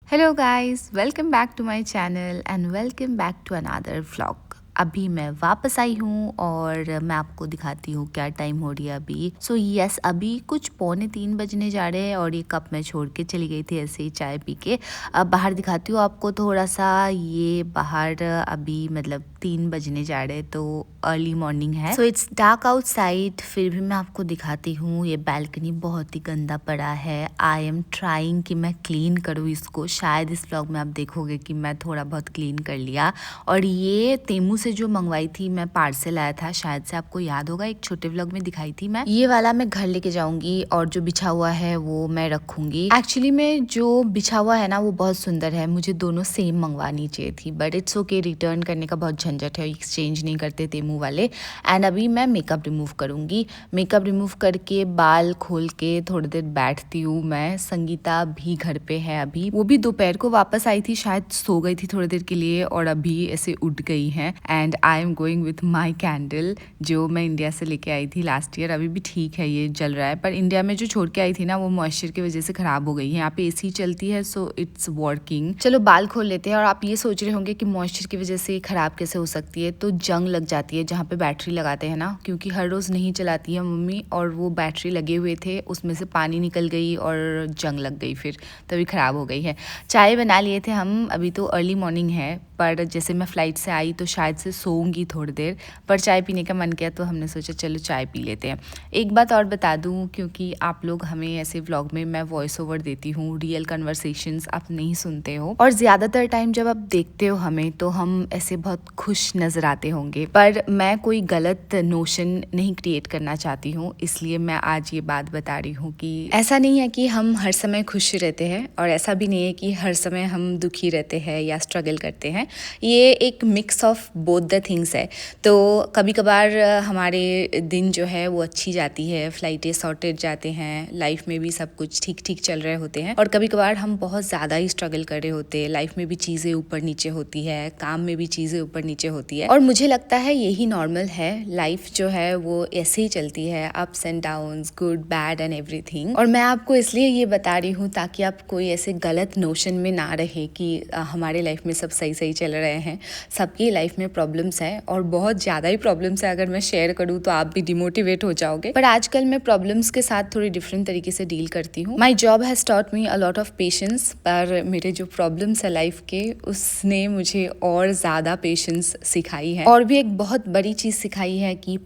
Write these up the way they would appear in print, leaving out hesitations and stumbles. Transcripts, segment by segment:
Hello guys, welcome back to my channel and welcome back to another vlog. अभी मैं वापस आई हूँ और मैं आपको दिखाती हूँ क्या टाइम हो रही है अभी। सो यस, अभी कुछ 2:45 बजने जा रहे हैं और ये कप मैं छोड़ के चली गई थी ऐसे ही चाय पी के। अब बाहर दिखाती हूँ आपको थोड़ा सा। ये बाहर अभी मतलब 3 बजने जा रहे हैं, तो अर्ली मॉर्निंग है। सो इट्स डार्क आउटसाइड, फिर भी मैं आपको दिखाती हूँ। ये बालकनी बहुत ही गंदा पड़ा है। आई एम ट्राइंग कि मैं क्लीन करूँ इसको। शायद इस व्लॉग में आप देखोगे कि मैं थोड़ा बहुत क्लीन कर लिया। और ये तेमू से जो मंगवाई थी मैं, पार्सल आया था, शायद से आपको याद होगा, एक छोटे व्लॉग में दिखाई थी मैं। ये वाला मैं घर लेके जाऊंगी और जो बिछा हुआ है वो मैं रखूंगी। एक्चुअली में जो बिछा हुआ है ना वो बहुत सुंदर है, मुझे दोनों सेम मंगवानी चाहिए थी, बट इट्स ओके, रिटर्न करने का बहुत झंझट है, एक्सचेंज नहीं करते तेमू वाले। एंड अभी मैं मेकअप रिमूव करूंगी। मेकअप रिमूव करके बाल खोल के थोड़ी देर बैठती हूँ मैं। संगीता भी घर पे है अभी, वो भी दोपहर को वापस आई थी, शायद सो गई थी थोड़ी देर के लिए और अभी ऐसे उठ गई है। And I am going with my candle जो मैं इंडिया से लेके आई थी लास्ट ईयर। अभी भी ठीक है, ये जल रहा है, पर इंडिया में जो छोड़ के आई थी ना वो मॉइस्चर की वजह से खराब हो गई है। यहाँ पे एसी चलती है सो इट्स वर्किंग। चलो बाल खोल लेते हैं। और आप ये सोच रहे होंगे कि मॉइस्चर की वजह से खराब कैसे हो सकती है, तो जंग लग जाती है जहाँ पे बैटरी लगाते हैं ना, क्योंकि हर रोज नहीं चलाती है मम्मी, और वो बैटरी लगे हुए थे, उसमें से पानी निकल गई और जंग लग गई, फिर तभी खराब हो गई है। चाय बना लिए थे हम, अभी तो अर्ली मॉर्निंग है, पर जैसे मैं फ्लाइट से आई तो शायद से सोऊंगी थोड़ी देर, पर चाय पीने का मन किया तो हमने सोचा चलो चाय पी लेते हैं। एक बात और बता दूं, क्योंकि आप लोग हमें ऐसे व्लॉग में मैं वॉइस ओवर देती हूँ, रियल कन्वर्सेशंस आप नहीं सुनते हो, और ज़्यादातर टाइम जब आप देखते हो हमें तो हम ऐसे बहुत खुश नजर आते होंगे, पर मैं कोई गलत नोशन नहीं क्रिएट करना चाहती हूँ, इसलिए मैं आज ये बात बता रही हूँ कि ऐसा नहीं है कि हम हर समय खुश रहते हैं और ऐसा भी नहीं है कि हर समय हम दुखी रहते हैं या स्ट्रगल करते हैं। ये एक mix of both the things है। तो कभी कभार हमारे दिन जो है वो अच्छी जाती है, फ्लाइटें सॉर्टेड जाते हैं, लाइफ में भी सब कुछ ठीक ठीक चल रहे होते हैं, और कभी कभार हम बहुत ज़्यादा ही स्ट्रगल कर रहे होते हैं, लाइफ में भी चीज़ें ऊपर नीचे होती है, काम में भी चीज़ें ऊपर नीचे होती है, और मुझे लगता है यही नॉर्मल है। लाइफ जो है वो ऐसे ही चलती है, ups and downs, good bad and everything. और मैं आपको इसलिए ये बता रही हूँ ताकि आप कोई ऐसे गलत नोशन में ना रहे कि हमारे लाइफ में सब सही सही चल रहे हैं। सबकी लाइफ में प्रॉब्लम्स है, और बहुत ज़्यादा ही प्रॉब्लम्स है। अगर मैं शेयर करूँ तो आप भी डिमोटिवेट हो जाओगे, पर आजकल मैं प्रॉब्लम्स के साथ थोड़ी डिफरेंट तरीके से डील करती हूँ। My job has taught me a lot of patience, पर मेरे जो प्रॉब्लम्स है लाइफ के, उसने मुझे और ज़्यादा पेशेंस सिखाई है। और भी एक बहुत बड़ी चीज़ सिखाई है कि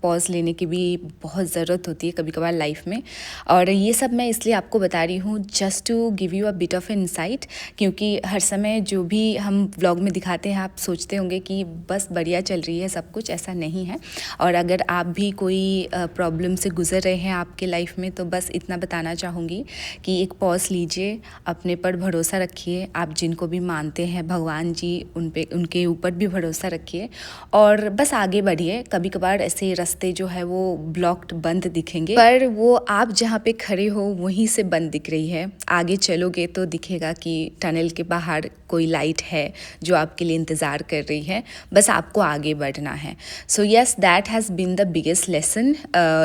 पॉज लेने की भी बहुत ज़रूरत होती है कभी कभार लाइफ में। और ये सब मैं इसलिए आपको बता रही हूँ just to give you a bit of insight, क्योंकि हर समय जो भी हम व्लॉग में दिखाते हैं आप सोचते होंगे कि बस बढ़िया चल रही है सब कुछ, ऐसा नहीं है। और अगर आप भी कोई प्रॉब्लम से गुजर रहे हैं आपके लाइफ में, तो बस इतना बताना चाहूँगी कि एक पॉज लीजिए, अपने पर भरोसा रखिए, आप जिनको भी मानते हैं भगवान जी, उनके ऊपर भी भरोसा रखिए और बस आगे बढ़िए। कभी कभार ऐसे रास्ते जो है वो ब्लॉक्ड बंद दिखेंगे, पर वो आप जहाँ पे खड़े हो वहीं से बंद दिख रही है। आगे चलोगे तो दिखेगा कि टनल के बाहर कोई लाइट है जो आपके लिए इंतज़ार कर रही है, बस आपको आगे बढ़ना है। So yes, that has been the biggest lesson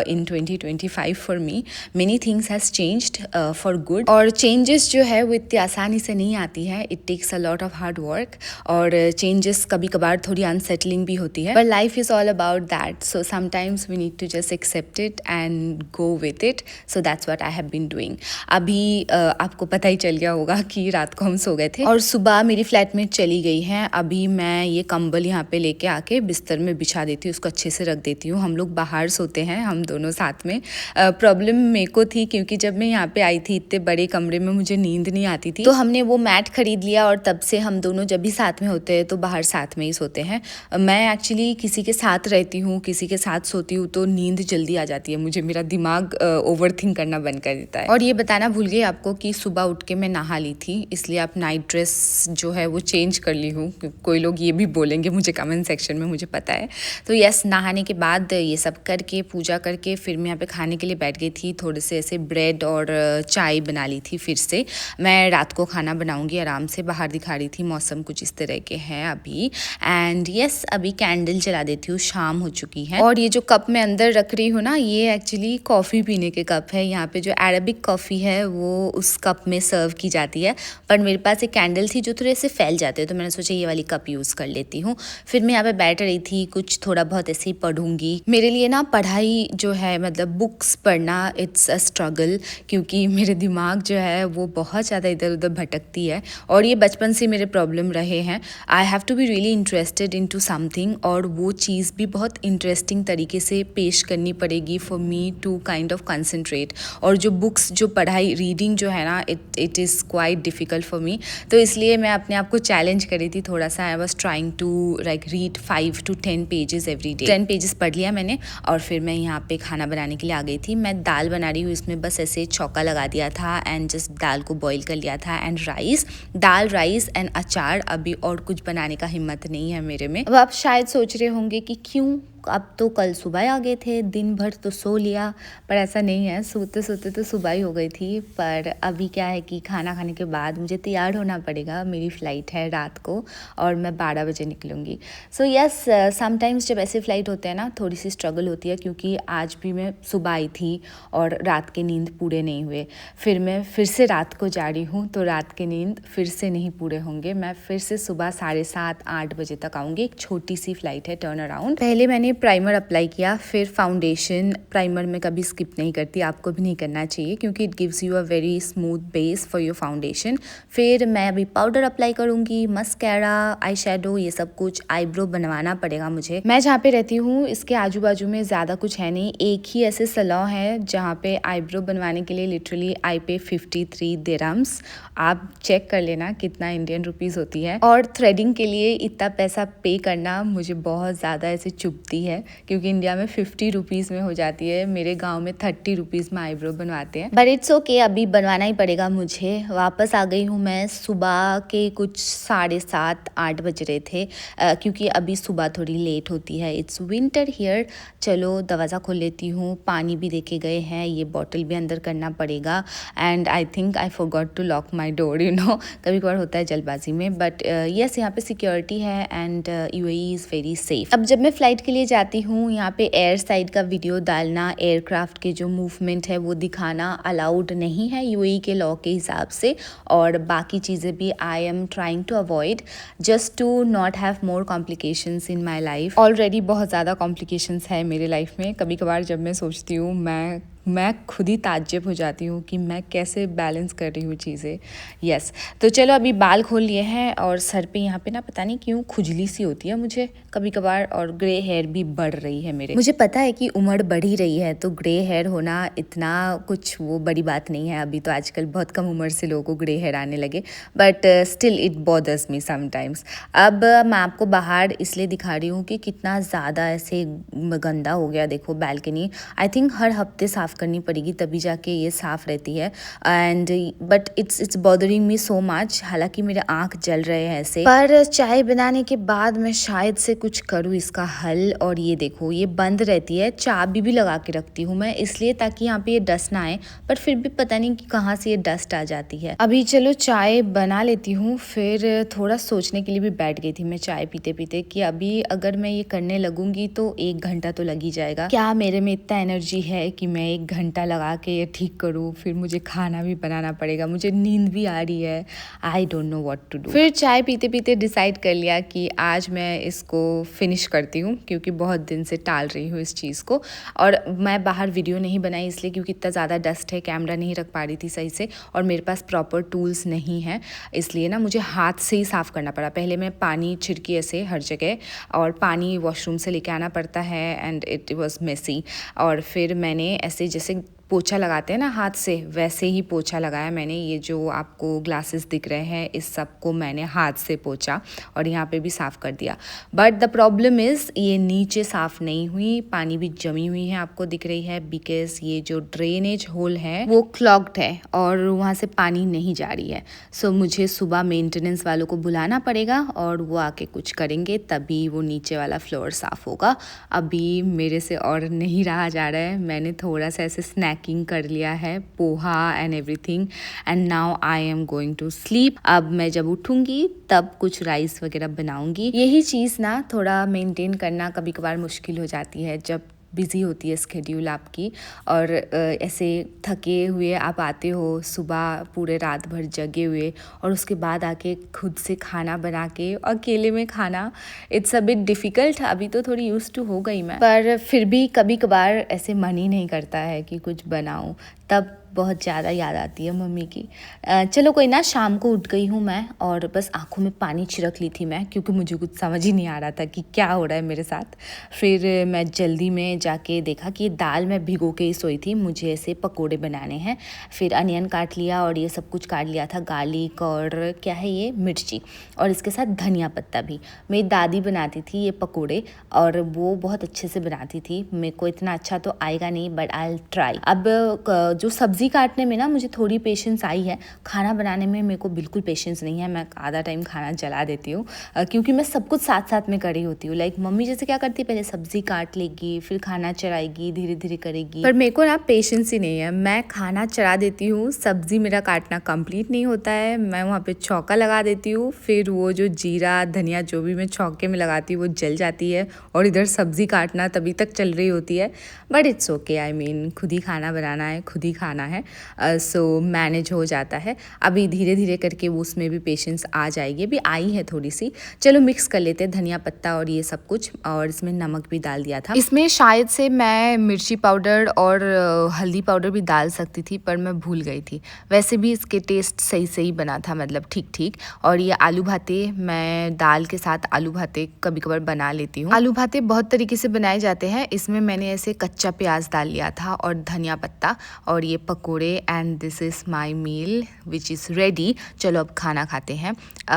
in 2025 for me. Many things has changed for good, और चेंजेस जो है वो इतनी आसानी से नहीं आती है, it takes a lot of hard work, और चेंजेस कभी कभार थोड़ी अनसेटलिंग भी होती है, पर life is all about that. So sometimes we need to just accept it and go with it. So that's what I have been doing. अभी आपको पता ही चल गया होगा कि रात को हम सो गए थे और सुबह मेरी फ्लैट में चली गई हैं। अभी मैं ये कंबल यहाँ पे लेके आके बिस्तर में बिछा देती हूँ, उसको अच्छे से रख देती हूँ। हम लोग बाहर सोते हैं, हम दोनों साथ में। प्रॉब्लम मेरे को थी क्योंकि जब मैं यहाँ पे आई थी इतने बड़े कमरे में मुझे नींद नहीं आती थी, तो हमने वो मैट खरीद लिया और तब से हम दोनों जब भी साथ में होते हैं तो बाहर साथ में ही सोते हैं। मैं एक्चुअली किसी के साथ रहती हूँ, किसी के साथ सोती हूँ तो नींद जल्दी आ जाती है मुझे, मेरा दिमाग ओवर थिंक करना बंद कर देता है। और ये बताना भूल गई आपको कि सुबह उठ के मैं नहा ली थी, इसलिए आप नाइट ड्रेस जो है वो चेंज कर ली हूँ। कोई लोग ये भी बोलेंगे मुझे कमेंट सेक्शन में, मुझे पता है। तो यस, नहाने के बाद ये सब करके पूजा करके फिर मैं यहाँ पे खाने के लिए बैठ गई थी। थोड़े से ऐसे ब्रेड और चाय बना ली थी। फिर से मैं रात को खाना बनाऊंगी आराम से। बाहर दिखा रही थी मौसम कुछ इस तरह के हैं अभी। एंड यस, अभी कैंडल जला देती हूँ, शाम हो चुकी है। और ये जो कप मैं अंदर रख रही हूँ ना, ये एक्चुअली कॉफ़ी पीने के कप है। यहाँ पे जो अरेबिक कॉफ़ी है वो उस कप में सर्व की जाती है, पर मेरे पास एक कैंडल थी जो थोड़े से फैल जाते हैं, तो मैंने सोचा ये वाली कप यूज़ कर लेती हूँ। फिर मैं यहाँ पे बैठ रही थी, कुछ थोड़ा बहुत ऐसे ही पढ़ूंगी। मेरे लिए ना पढ़ाई जो है, मतलब बुक्स पढ़ना, इट्स अ स्ट्रगल, क्योंकि मेरे दिमाग जो है वो बहुत ज़्यादा इधर उधर भटकती है, और ये बचपन से मेरे प्रॉब्लम रहे हैं। I have to be really interested in to something, और वो चीज़ भी बहुत इंटरेस्टिंग तरीके से पेश करनी पड़ेगी for me to kind of concentrate. और जो बुक्स, जो पढ़ाई, रीडिंग जो है ना, it is quite difficult for me. तो इसलिए मैं अपने आप को चैलेंज करी थी थोड़ा सा। I was trying to like read 5 to 10 pages every day. 10 pages पढ़ लिया मैंने, और फिर मैं यहाँ पे खाना बनाने के लिए आ गई थी। मैं दाल बना रही हूँ, इसमें बस ऐसे चौका लगा दिया था एंड जस्ट दाल को बॉईल कर लिया था, and rice, dal, rice and अचार। अभी और कुछ बनाने का हिम्मत नहीं है मेरे में। अब आप शायद सोच रहे होंगे कि क्यों, अब तो कल सुबह आ गए थे, दिन भर तो सो लिया, पर ऐसा नहीं है। सोते सोते तो सुबह ही हो गई थी, पर अभी क्या है कि खाना खाने के बाद मुझे तैयार होना पड़ेगा। मेरी फ़्लाइट है रात को और मैं 12 बजे निकलूँगी। सो यस, समटाइम्स जब ऐसे फ़्लाइट होते हैं ना, थोड़ी सी स्ट्रगल होती है, क्योंकि आज भी मैं सुबह आई थी और रात के नींद पूरे नहीं हुए। फिर मैं फिर से रात को जा रही हूँ, तो रात के नींद फिर से नहीं पूरे होंगे। मैं फिर से सुबह 7:30-8 बजे तक आऊँगी। एक छोटी सी फ़्लाइट है, टर्न अराउंड। पहले मैंने प्राइमर अप्लाई किया, फिर फाउंडेशन। प्राइमर में कभी स्किप नहीं करती, आपको भी नहीं करना चाहिए, क्योंकि it gives you a very smooth base for your foundation. फिर मैं अभी पाउडर अप्लाई करूँगी, मस्कैरा, आई शेडो, ये सब कुछ। आईब्रो बनवाना पड़ेगा मुझे। मैं जहाँ पे रहती हूँ इसके आजू बाजू में ज़्यादा कुछ है नहीं। एक ही ऐसे सैलून है जहाँ पे आईब्रो बनवाने के लिए लिटरली आई पे 53 दिरहम्स। आप चेक कर लेना कितना इंडियन रुपीज़ होती है। और थ्रेडिंग के लिए इतना पैसा पे करना मुझे बहुत ज़्यादा ऐसे चुभती है, क्योंकि इंडिया में 50 रुपीज़ में हो जाती है, मेरे गांव में 30 रुपीज़ में आईब्रो बनवाते हैं। बट इट्स ओके, अभी बनवाना ही पड़ेगा मुझे। वापस आ गई हूँ मैं। सुबह के कुछ 7:30-8 बज रहे थे, क्योंकि अभी सुबह थोड़ी लेट होती है। It's winter here. चलो दरवाज़ा खोल लेती हूँ। पानी भी देके गए हैं, ये बॉटल भी अंदर करना पड़ेगा। And I think I forgot to lock my door, you know, कभी कभार होता है जल्दबाजी में। बट यस, यहाँ पे सिक्योरिटी है and UAE is very safe. अब जब मैं फ़्लाइट के लिए जाती हूँ, यहाँ पे एयर साइड का वीडियो डालना, एयरक्राफ्ट के जो मूवमेंट है वो दिखाना अलाउड नहीं है यूएई के लॉ के हिसाब से। और बाकी चीज़ें भी I am trying to avoid, just to not have more complications in my life. Already बहुत ज़्यादा कॉम्प्लिकेशंस है मेरे लाइफ में। कभी कभार जब मैं सोचती हूँ, मैं खुद ही ताज्जुब हो जाती हूँ कि मैं कैसे बैलेंस कर रही हूँ चीज़ें। यस, तो चलो अभी बाल खोल लिए हैं, और सर पे यहाँ पे ना पता नहीं क्यों खुजली सी होती है मुझे कभी कभार, और ग्रे हेयर भी बढ़ रही है मेरे। मुझे पता है कि उम्र बढ़ ही रही है, तो ग्रे हेयर होना इतना कुछ वो बड़ी बात नहीं है। अभी तो आजकल बहुत कम उम्र से लोगों को ग्रे हेयर आने लगे, but still it bothers me sometimes. अब मैं आपको बाहर इसलिए दिखा रही हूँ कि कितना ज़्यादा ऐसे गंदा हो गया। देखो बालकनी, आई थिंक हर हफ्ते साफ़ करनी पड़ेगी, तभी जाके ये साफ़ रहती है। And but it's bothering me so much. हालांकि मेरे आँख जल रहे हैं ऐसे, पर चाय बनाने के बाद मैं शायद से कुछ करूँ इसका हल। और ये देखो, ये बंद रहती है, चाबी भी लगा के रखती हूँ मैं इसलिए, ताकि यहाँ पे ये डस्ट ना आए, पर फिर भी पता नहीं कि कहाँ से ये डस्ट आ जाती है। अभी चलो चाय बना लेती हूँ। फिर थोड़ा सोचने के लिए भी बैठ गई थी मैं चाय पीते पीते, कि अभी अगर मैं ये करने लगूंगी तो 1 घंटा तो लग ही जाएगा। क्या मेरे में इतना एनर्जी है कि मैं 1 घंटा लगा के ये ठीक करूँ? फिर मुझे खाना भी बनाना पड़ेगा, मुझे नींद भी आ रही है। I don't know what to do. फिर चाय पीते पीते डिसाइड कर लिया कि आज मैं इसको फिनिश करती हूँ, क्योंकि बहुत दिन से टाल रही हूँ इस चीज़ को। और मैं बाहर वीडियो नहीं बनाई इसलिए क्योंकि इतना ज़्यादा डस्ट है, कैमरा नहीं रख पा रही थी सही से, और मेरे पास प्रॉपर टूल्स नहीं है, इसलिए ना मुझे हाथ से ही साफ़ करना पड़ा। पहले मैं पानी छिड़की ऐसे हर जगह, और पानी वॉशरूम से लेके आना पड़ता है, एंड इट वॉज मेसी। और फिर मैंने ऐसे जैसे पोछा लगाते हैं ना हाथ से, वैसे ही पोछा लगाया मैंने। ये जो आपको ग्लासेस दिख रहे हैं, इस सब को मैंने हाथ से पोछा, और यहाँ पे भी साफ़ कर दिया। बट द प्रॉब्लम इज़ ये नीचे साफ़ नहीं हुई, पानी भी जमी हुई है, आपको दिख रही है, बिकॉज ये जो ड्रेनेज होल है वो क्लॉग्ड है और वहाँ से पानी नहीं जा रही है। सो मुझे सुबह मेंटेनेंस वालों को बुलाना पड़ेगा, और वो आके कुछ करेंगे, तभी वो नीचे वाला फ्लोर साफ़ होगा। अभी मेरे से और नहीं रहा जा रहा है। मैंने थोड़ा सा ऐसे स्नैकिंग कर लिया है, poha and everything, and now I am going to sleep. अब मैं जब उठूंगी तब कुछ राइस वगैरह बनाऊंगी। यही चीज़ ना थोड़ा मेंटेन करना कभी कभार मुश्किल हो जाती है, जब बिज़ी होती है स्केड्यूल आपकी, और ऐसे थके हुए आप आते हो सुबह पूरे रात भर जगे हुए, और उसके बाद आके खुद से खाना बना के अकेले में खाना, इट्स अ बिट डिफ़िकल्ट। अभी तो थोड़ी यूज़ टू हो गई मैं, पर फिर भी कभी कभार ऐसे मन ही नहीं करता है कि कुछ बनाऊं, तब बहुत ज़्यादा याद आती है मम्मी की। चलो कोई ना, शाम को उठ गई हूँ मैं और बस आँखों में पानी छिड़क ली थी मैं, क्योंकि मुझे कुछ समझ ही नहीं आ रहा था कि क्या हो रहा है मेरे साथ। फिर मैं जल्दी में जाके देखा कि दाल मैं भिगो के ही सोई थी, मुझे ऐसे पकोड़े बनाने हैं। फिर अनियन काट लिया और ये सब कुछ काट लिया था, गार्लिक और क्या है ये, मिर्ची, और इसके साथ धनिया पत्ता भी। मेरी दादी बनाती थी ये पकोड़े और वो बहुत अच्छे से बनाती थी। मेरे को इतना अच्छा तो आएगा नहीं, बट आई विल ट्राई। अब जो सब्ज़ी काटने में ना मुझे थोड़ी पेशेंस आई है, खाना बनाने में मेरे को बिल्कुल पेशेंस नहीं है। मैं आधा टाइम खाना जला देती हूँ, क्योंकि मैं सब कुछ साथ साथ में कर रही होती हूँ। लाइक मम्मी जैसे क्या करती है, पहले सब्ज़ी काट लेगी, फिर खाना चढ़ाएगी, धीरे धीरे करेगी, पर मेरे को ना पेशेंस ही नहीं है। मैं खाना चढ़ा देती हूँ, सब्ज़ी मेरा काटना कंप्लीट नहीं होता है, मैं वहाँ पे चौका लगा देती हूँ, फिर वो जो जीरा धनिया जो भी मैं चौके में लगाती हूँ वो जल जाती है, और इधर सब्ज़ी काटना तभी तक चल रही होती है। But it's okay, I mean खुद ही खाना बनाना है, खुद ही खाना है, सो मैनेज हो जाता है। अभी धीरे धीरे करके वो उसमें भी पेशेंस आ जाएगी, अभी आई है थोड़ी सी। चलो मिक्स कर लेते हैं धनिया पत्ता और ये सब कुछ, और इसमें नमक भी डाल दिया था। इसमें शायद से मैं मिर्ची पाउडर और हल्दी पाउडर भी डाल सकती थी, पर मैं भूल गई थी। वैसे भी इसके टेस्ट सही सही बना था, मतलब ठीक ठीक। और ये आलू भाते, मैं दाल के साथ आलू भाते कभी कभार बना लेती हूँ। आलू भाते बहुत तरीके से बनाए जाते हैं। इसमें मैंने ऐसे कच्चा प्याज डाल लिया था और धनिया पत्ता और ये पकोड़े, and this is my meal which is ready. चलो अब खाना खाते हैं।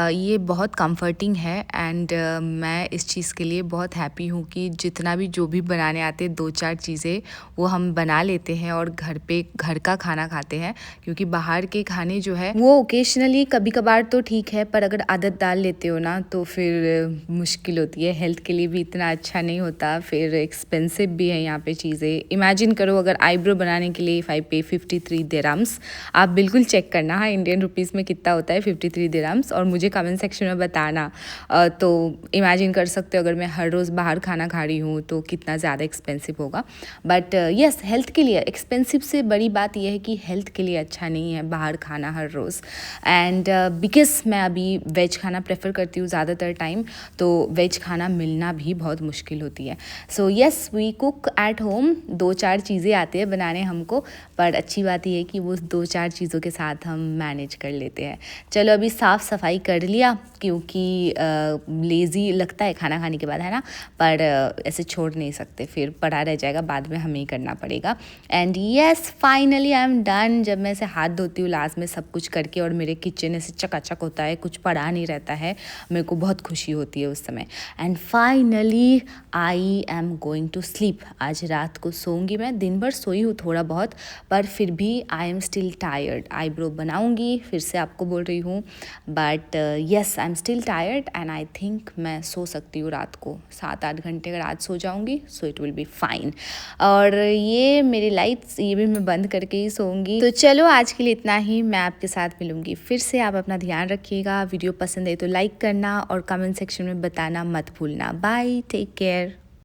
ये बहुत कंफर्टिंग है, एंड मैं इस चीज़ के लिए बहुत हैप्पी हूँ कि जितना भी जो भी बनाने आते हैं 2-4 चीज़ें वो हम बना लेते हैं और घर पे घर का खाना खाते हैं। क्योंकि बाहर के खाने जो है वो ओकेशनली कभी कभार तो ठीक है, पर अगर आदत डाल लेते हो ना तो फिर मुश्किल होती है। हेल्थ के लिए भी इतना अच्छा नहीं होता, फिर एक्सपेंसिव भी है यहाँ पे चीज़ें। इमेजिन करो अगर आईब्रो बनाने के लिए इफ़ आई पे 53 दिरहम्स, आप बिल्कुल चेक करना हाँ इंडियन रुपीज़ में कितना होता है 53 दिरहम्स, और मुझे कमेंट सेक्शन में बताना। तो इमेजिन कर सकते हो अगर मैं हर रोज़ बाहर खाना खा रही हूँ तो कितना ज़्यादा एक्सपेंसिव होगा। बट यस, हेल्थ के लिए एक्सपेंसिव से बड़ी बात यह है कि हेल्थ के लिए अच्छा नहीं है बाहर खाना हर रोज़। एंड बिकॉज मैं अभी वेज खाना प्रेफर करती हूँ ज़्यादातर टाइम, तो वेज खाना मिलना भी बहुत मुश्किल होती है। So yes, we cook at home. 2-4 चीज़ें आती है बनाने हमको, पर अच्छी बात यह है कि वो 2-4 चीज़ों के साथ हम मैनेज कर लेते हैं। चलो अभी साफ़ सफाई कर लिया, क्योंकि लेज़ी लगता है खाना खाने के बाद, है ना, पर ऐसे छोड़ नहीं सकते, फिर पड़ा रह जाएगा, बाद में हमें ही करना पड़ेगा। And yes, finally I am done. जब मैं ऐसे हाथ धोती हूँ लास्ट में सब कुछ करके और मेरे किचन ऐसे चकाचक होता है, कुछ पड़ा नहीं रहता है, मेरे को बहुत खुशी होती है उस समय। And finally I am going to sleep. आज रात को सोऊंगी मैं, दिन भर सोई हूँ थोड़ा बहुत, पर फिर भी I am still tired. Eyebrow बनाऊंगी, फिर से आपको बोल रही हूँ, but yes I am still tired and I think मैं सो सकती हूँ रात को 7-8 घंटे अगर आज सो जाऊँगी, so it will be fine. और ये मेरी लाइट्स ये भी मैं बंद करके ही सोऊंगी। तो चलो आज के लिए इतना ही, मैं आपके साथ मिलूंगी फिर से। आप अपना ध्यान रखिएगा, वीडियो पसंद है तो लाइक करना और कमेंट सेक्शन में बताना मत भूलना। Bye, take care.